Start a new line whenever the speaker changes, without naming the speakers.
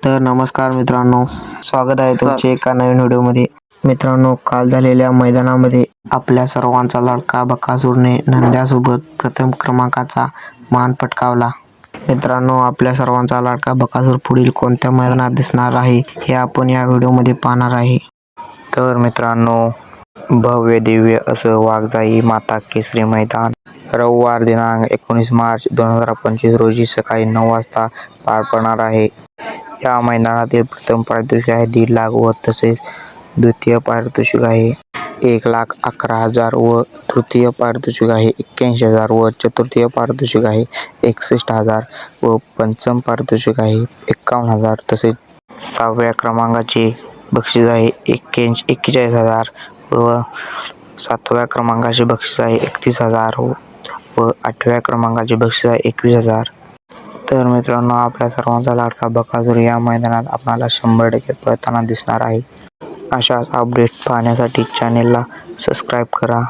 तर नमस्कार मित्रांनो, स्वागत आहे तुमचे एका नवीन व्हिडिओमध्ये। मित्रांनो, काल झालेल्या मैदानामध्ये आपल्या सर्वांचा लाडका बकासूरने नंद्यासोबत प्रथम क्रमांकाचा मान पटकावला। मित्रांनो, आपल्या सर्वांचा लाडका बकासूर पुढील कोणत्या मैदानात दिसणार आहे हे आपण या व्हिडिओमध्ये पाहणार आहे।
तर मित्रांनो, भव्य दिव्य असं वाघजाई माता केसरी मैदान रविवार दिनांक 19 मार्च 2025 रोजी सकाळी 9 वाजता पार पडणार आहे। या मैदानातील प्रथम पारितोषिक आहे 1.5 लाख व तसेच द्वितीय पारितोषिक आहे 1,11,000 व तृतीय पारितोषिक आहे 81,000 व चतुर्थीय पारितोषिक आहे 61,000 व पंचम पारितोषिक आहे 51,000 तसेच 6व्या क्रमांकाचे बक्षीस आहे 41,000 व 7व्या क्रमांकाचे बक्षीस आहे 31,000 व 8व्या क्रमांकाचे बक्षीस आहे 21,000। तर मित्रांनो, आपल्या सर्वांचा लाडका बकासूर या मैदानात आपल्याला 100% पळताना दिसणार आहे। अशाच अपडेट पाहण्यासाठी चॅनेलला सबस्क्राईब करा।